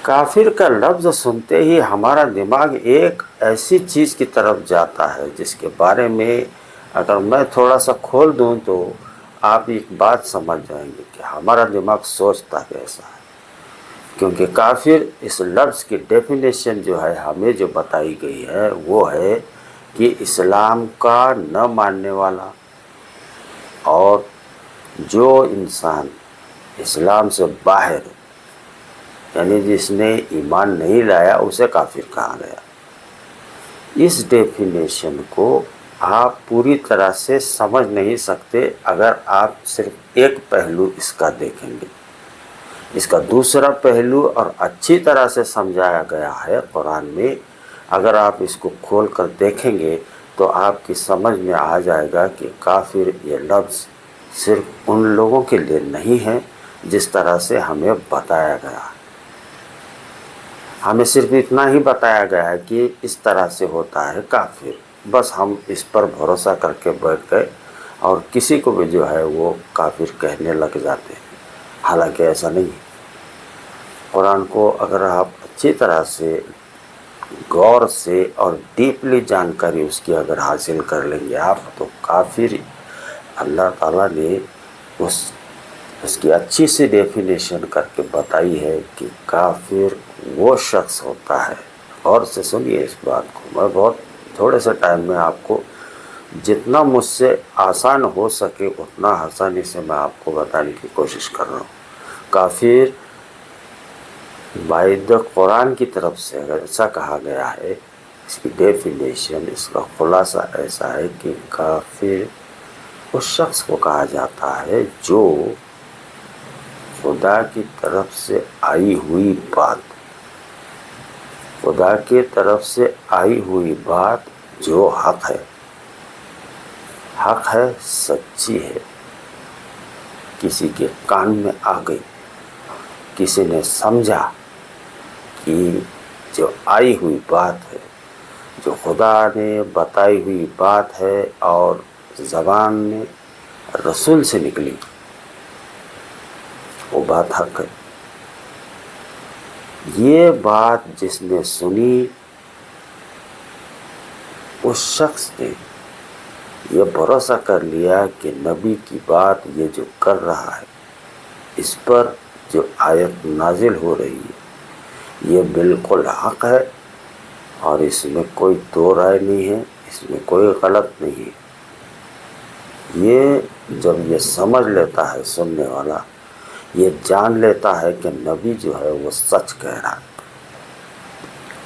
کافر کا لفظ سنتے ہی ہمارا دماغ ایک ایسی چیز کی طرف جاتا ہے جس کے بارے میں اگر میں تھوڑا سا کھول دوں تو آپ ایک بات سمجھ جائیں گے کہ ہمارا دماغ سوچتا کیسا ہے. کیونکہ کافر اس لفظ کی ڈیفینیشن جو ہے ہمیں جو بتائی گئی ہے وہ ہے کہ اسلام کا نہ ماننے والا، اور جو انسان اسلام سے باہر یعنی جس نے ایمان نہیں لایا اسے کافر کہا گیا. اس ڈیفینیشن کو آپ پوری طرح سے سمجھ نہیں سکتے اگر آپ صرف ایک پہلو اس کا دیکھیں گے. اس کا دوسرا پہلو اور اچھی طرح سے سمجھایا گیا ہے قرآن میں. اگر آپ اس کو کھول کر دیکھیں گے تو آپ کی سمجھ میں آ جائے گا کہ کافر یہ لفظ صرف ان لوگوں کے لیے نہیں ہے جس طرح سے ہمیں بتایا گیا. ہمیں صرف اتنا ہی بتایا گیا ہے کہ اس طرح سے ہوتا ہے کافر، بس ہم اس پر بھروسہ کر کے بیٹھ گئے اور کسی کو بھی جو ہے وہ کافر کہنے لگ جاتے ہیں. حالانکہ ایسا نہیں ہے. قرآن کو اگر آپ اچھی طرح سے غور سے اور ڈیپلی جانکاری اس کی اگر حاصل کر لیں گے آپ تو کافر اللہ تعالیٰ نے اس کی اچھی سی ڈیفینیشن کر کے بتائی ہے کہ کافر وہ شخص ہوتا ہے. غور سے سنیے اس بات کو. میں بہت تھوڑے سے ٹائم میں آپ کو جتنا مجھ سے آسان ہو سکے اتنا آسانی سے میں آپ کو بتانے کی کوشش کر رہا ہوں. کافر بائی قرآن کی طرف سے اگر ایسا کہا گیا ہے، اس کی ڈیفینیشن، اس کا خلاصہ ایسا ہے کہ کافر اس شخص کو کہا جاتا ہے جو خدا کی طرف سے آئی ہوئی بات، خدا کی طرف سے آئی ہوئی بات جو حق ہے، سچی ہے، کسی کے کان میں آ گئی، کسی نے سمجھا کہ جو آئی ہوئی بات ہے، جو خدا نے بتائی ہوئی بات ہے اور زبان نے رسول سے نکلی، وہ بات حق ہے. یہ بات جس نے سنی اس شخص نے یہ بھروسہ کر لیا کہ نبی کی بات یہ جو کر رہا ہے، اس پر جو آیت نازل ہو رہی ہے یہ بالکل حق ہے اور اس میں کوئی دو رائے نہیں ہے، اس میں کوئی غلط نہیں ہے. یہ جب یہ سمجھ لیتا ہے سننے والا، یہ جان لیتا ہے کہ نبی جو ہے وہ سچ کہہ رہا ہے.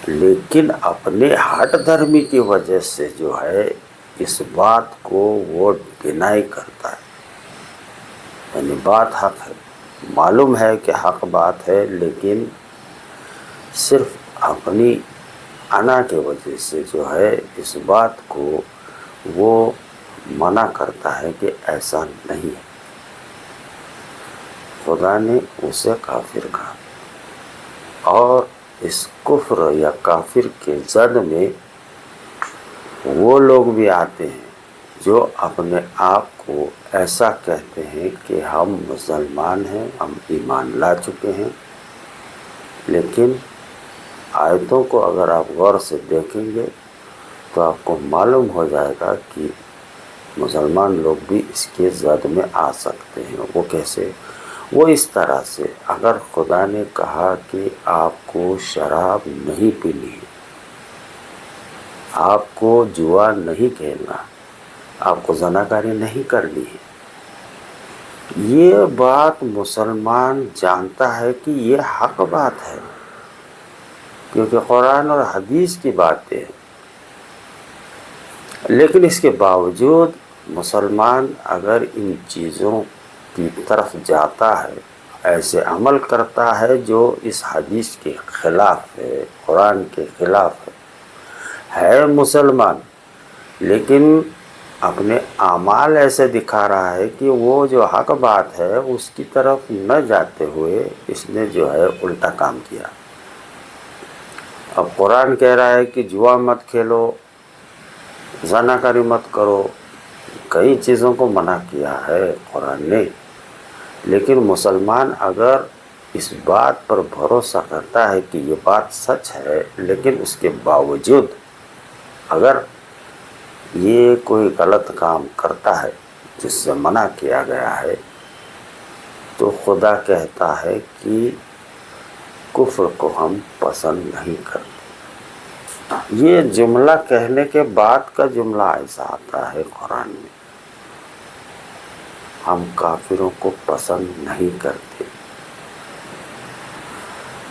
لیکن اپنے ہٹ دھرمی کی وجہ سے جو ہے اس بات کو وہ ڈینائی کرتا ہے. یعنی بات حق ہے، معلوم ہے کہ حق بات ہے، لیکن صرف اپنی انا کی وجہ سے جو ہے اس بات کو وہ منع کرتا ہے کہ ایسا نہیں ہے. خدا نے اسے کافر کہا. اور اس کفر یا کافر کے زد میں وہ لوگ بھی آتے ہیں جو اپنے آپ کو ایسا کہتے ہیں کہ ہم مسلمان ہیں، ہم ایمان لا چکے ہیں، لیکن آیتوں کو اگر آپ غور سے دیکھیں گے تو آپ کو معلوم ہو جائے گا کہ مسلمان لوگ بھی اس کے زد میں آ سکتے ہیں. وہ کیسے؟ وہ اس طرح سے، اگر خدا نے کہا کہ آپ کو شراب نہیں پینی ہے، آپ کو جوا نہیں کھیلنا، آپ کو زناکاری نہیں کرنی ہے، یہ بات مسلمان جانتا ہے کہ یہ حق بات ہے کیونکہ قرآن اور حدیث کی باتیں ہیں. لیکن اس کے باوجود مسلمان اگر ان چیزوں کی طرف جاتا ہے، ایسے عمل کرتا ہے جو اس حدیث کے خلاف ہے، قرآن کے خلاف ہے مسلمان، لیکن اپنے اعمال ایسے دکھا رہا ہے کہ وہ جو حق بات ہے اس کی طرف نہ جاتے ہوئے اس نے جو ہے الٹا کام کیا. اب قرآن کہہ رہا ہے کہ جوا مت کھیلو، زناکاری مت کرو، کئی چیزوں کو منع کیا ہے قرآن نے، لیکن مسلمان اگر اس بات پر بھروسہ کرتا ہے کہ یہ بات سچ ہے، لیکن اس کے باوجود اگر یہ کوئی غلط کام کرتا ہے جس سے منع کیا گیا ہے تو خدا کہتا ہے کہ کفر کو ہم پسند نہیں کرتے۔ یہ جملہ کہنے کے بعد کا جملہ ایسا آتا ہے قرآن میں، ہم کافروں کو پسند نہیں کرتے۔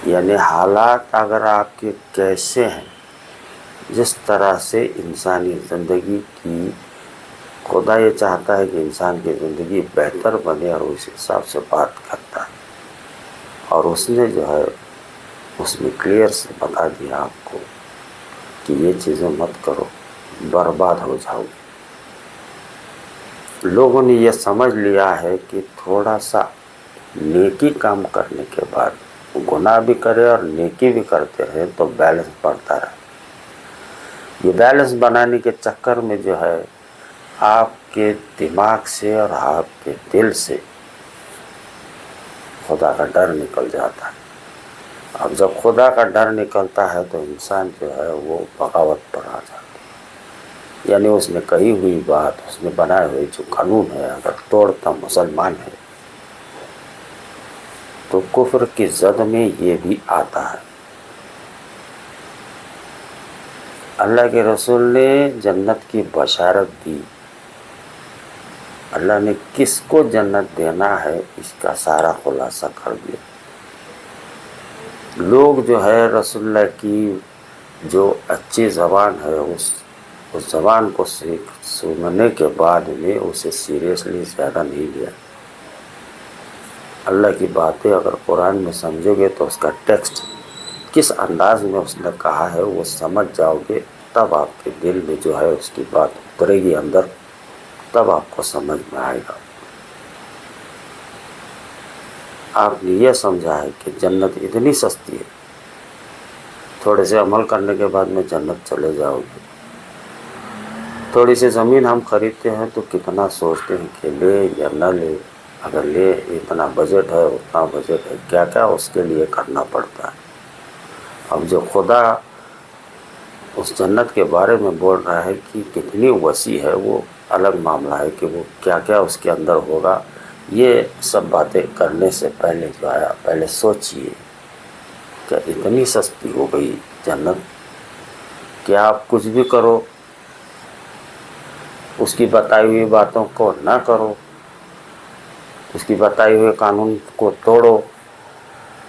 یعنی حالات اگر آپ کے کیسے ہیں، جس طرح سے انسانی زندگی کی خدا یہ چاہتا ہے کہ انسان کی زندگی بہتر بنے اور اس حساب سے بات کرتا ہے، اور اس نے جو ہے اس میں کلیئر سے بتا دیا آپ کو کہ یہ چیزیں مت کرو، برباد ہو جاؤ۔ لوگوں نے یہ سمجھ لیا ہے کہ تھوڑا سا نیکی کام کرنے کے بعد گناہ بھی کرے اور نیکی بھی کرتے رہے تو بیلنس بڑھتا رہے۔ یہ بیلنس بنانے کے چکر میں جو ہے آپ کے دماغ سے اور آپ کے دل سے خدا کا ڈر نکل جاتا ہے۔ اب جب خدا کا ڈر نکلتا ہے تو انسان جو ہے وہ بغاوت پر آ جاتا ہے، یعنی اس نے کہی ہوئی بات، اس نے بنائے ہوئے جو قانون ہے اگر توڑتا مسلمان ہے تو کفر کی زد میں یہ بھی آتا ہے۔ اللہ کے رسول نے جنت کی بشارت دی، اللہ نے کس کو جنت دینا ہے اس کا سارا خلاصہ کر دیا۔ لوگ جو ہے رسول اللہ کی جو اچھی زبان ہے اس زبان کو سننے کے بعد میں اسے سیریسلی زیادہ نہیں لیا۔ اللہ کی باتیں اگر قرآن میں سمجھو گے تو اس کا ٹیکسٹ کس انداز میں اس نے کہا ہے وہ سمجھ جاؤ گے، تب آپ کے دل میں جو ہے اس کی بات اترے گی اندر، تب آپ کو سمجھ میں آئے گا۔ آپ نے یہ سمجھا ہے کہ جنت اتنی سستی ہے، تھوڑے سے عمل کرنے کے بعد میں جنت چلے جاؤ گے۔ تھوڑی سی زمین ہم خریدتے ہیں تو کتنا سوچتے ہیں کہ لے یا نہ لے، اگر لے اتنا بجٹ ہے اتنا بجٹ ہے، کیا کیا اس کے لیے کرنا پڑتا ہے۔ اب جو خدا اس جنت کے بارے میں بول رہا ہے کہ کتنی وسیع ہے، وہ الگ معاملہ ہے کہ وہ کیا کیا اس کے اندر ہوگا۔ یہ سب باتیں کرنے سے پہلے جو ہے پہلے سوچئے کہ اتنی سستی ہو گئی جنت کہ آپ کچھ بھی کرو، اس کی بتائی ہوئی باتوں کو نہ کرو، اس کی بتائی ہوئے قانون کو توڑو،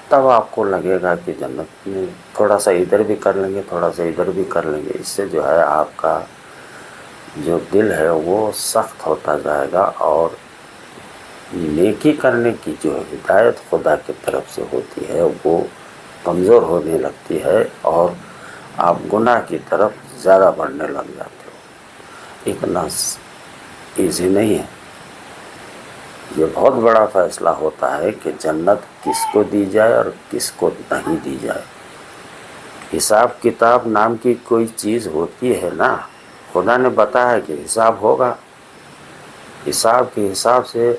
تب آپ کو لگے گا کہ جنت میں تھوڑا سا ادھر بھی کر لیں گے تھوڑا سا ادھر بھی کر لیں گے، اس سے جو ہے آپ کا جو دل ہے وہ سخت ہوتا جائے گا، اور نیکی کرنے کی جو ہدایت خدا کی طرف سے ہوتی ہے وہ کمزور ہونے لگتی ہے، اور آپ گناہ کی طرف زیادہ بڑھنے لگ جاتے ہو۔ اتنا ایزی نہیں ہے، یہ بہت بڑا فیصلہ ہوتا ہے کہ جنت کس کو دی جائے اور کس کو نہیں دی جائے۔ حساب کتاب نام کی کوئی چیز ہوتی ہے نا، خدا نے بتایا کہ حساب ہوگا، حساب کے حساب سے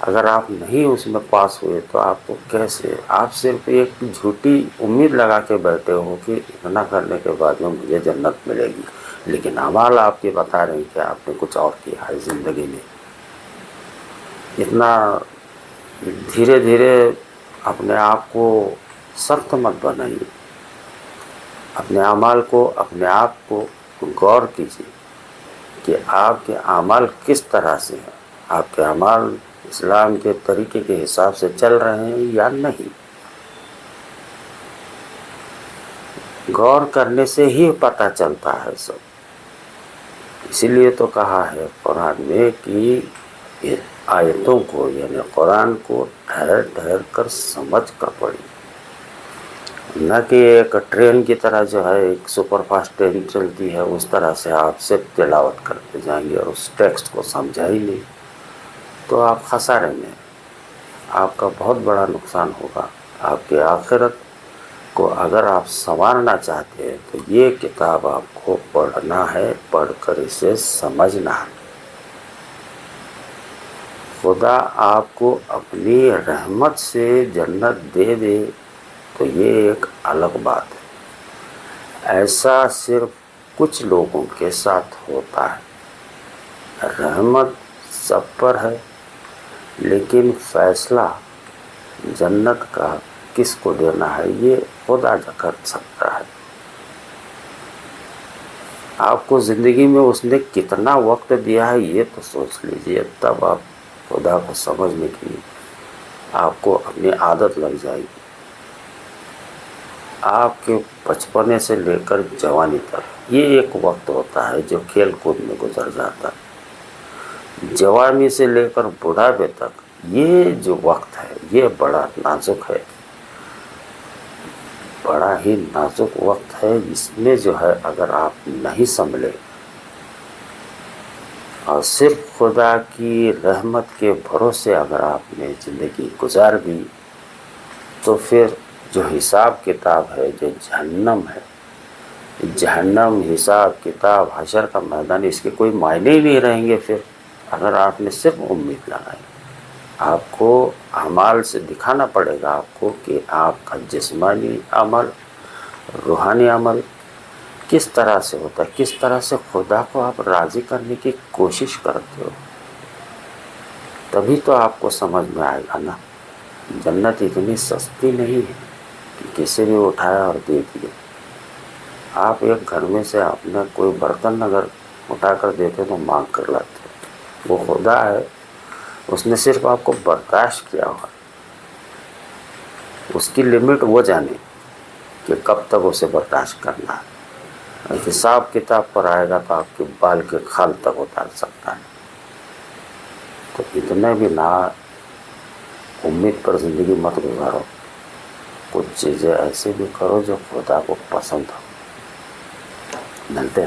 اگر آپ نہیں اس میں پاس ہوئے تو آپ کو کیسے، آپ صرف ایک جھوٹی امید لگا کے بیٹھے ہو کہ اتنا کرنے کے بعد میں مجھے جنت ملے گی، لیکن اعمال آپ کے بتا رہے ہیں کہ آپ نے کچھ اور کیا ہے زندگی میں۔ اتنا دھیرے دھیرے اپنے آپ کو سخت مت بنائیے، اپنے اعمال کو، اپنے آپ کو غور کیجیے کہ آپ کے اعمال کس طرح سے ہیں، آپ کے اعمال اسلام کے طریقے کے حساب سے چل رہے ہیں یا نہیں۔ غور کرنے سے ہی پتہ چلتا ہے سب۔ اسی لیے تو کہا ہے قرآن میں کہ آیتوں کو یعنی قرآن کو ٹھہر ٹھہر کر سمجھ کر پڑھی، نہ کہ ایک ٹرین کی طرح جو ہے ایک سپر فاسٹ ٹرین چلتی ہے اس طرح سے آپ صرف تلاوت کرتے جائیں گے اور اس ٹیکسٹ کو سمجھا ہی نہیں، تو آپ خسارے میں، آپ کا بہت بڑا نقصان ہوگا۔ آپ کے آخرت کو اگر آپ سنوارنا چاہتے ہیں تو یہ کتاب آپ کو پڑھنا ہے، پڑھ کر اسے سمجھنا ہے۔ خدا آپ کو اپنی رحمت سے جنت دے دے تو یہ ایک الگ بات ہے۔ ایسا صرف کچھ لوگوں کے ساتھ ہوتا ہے۔ رحمت سب پر ہے، لیکن فیصلہ جنت کا کس کو دینا ہے یہ خدا کر سکتا ہے۔ آپ کو زندگی میں اس نے کتنا وقت دیا ہے یہ تو سوچ لیجئے، تب آپ خدا کو سمجھنے کی آپ کو اپنی عادت لگ جائے گی۔ آپ کے بچپنے سے لے کر جوانی تک یہ ایک وقت ہوتا ہے جو کھیل کود میں گزر جاتا ہے۔ جوانی سے لے کر بڑھاپے تک یہ جو وقت ہے یہ بڑا نازک ہے، بڑا ہی نازک وقت ہے۔ اس میں جو ہے اگر آپ نہیں سنبھلے اور صرف خدا کی رحمت کے بھروسے اگر آپ نے زندگی گزار دی تو پھر جو حساب کتاب ہے، جو جہنم ہے، جہنم، حساب کتاب، حشر کا میدان، اس کے کوئی معنی ہی نہیں رہیں گے پھر اگر آپ نے صرف امید لگائی۔ آپ کو اعمال سے دکھانا پڑے گا آپ کو کہ آپ کا جسمانی عمل، روحانی عمل کس طرح سے ہوتا ہے، کس طرح سے خدا کو آپ راضی کرنے کی کوشش کرتے ہو۔ تبھی تو آپ کو سمجھ میں آئے گا نا۔ جنت اتنی سستی نہیں ہے کہ کسی نے اٹھایا اور دے دیا۔ آپ ایک گھر میں سے آپ نے کوئی برتن اگر اٹھا کر دیتے تو مانگ کر لاتے، وہ خدا ہے، اس نے صرف آپ کو برداشت کیا ہوا، اس کی لمٹ وہ جانے کہ کب تک اسے برداشت کرنا ہے۔ حساب کتاب پر آئے گا تو آپ کے بال کے کھال تک اتار سکتا ہے۔ تو اتنے بھی نا امید پر زندگی مت گزارو، کچھ چیزیں ایسے بھی کرو جو خدا کو پسند ہو۔ ملتے ہیں۔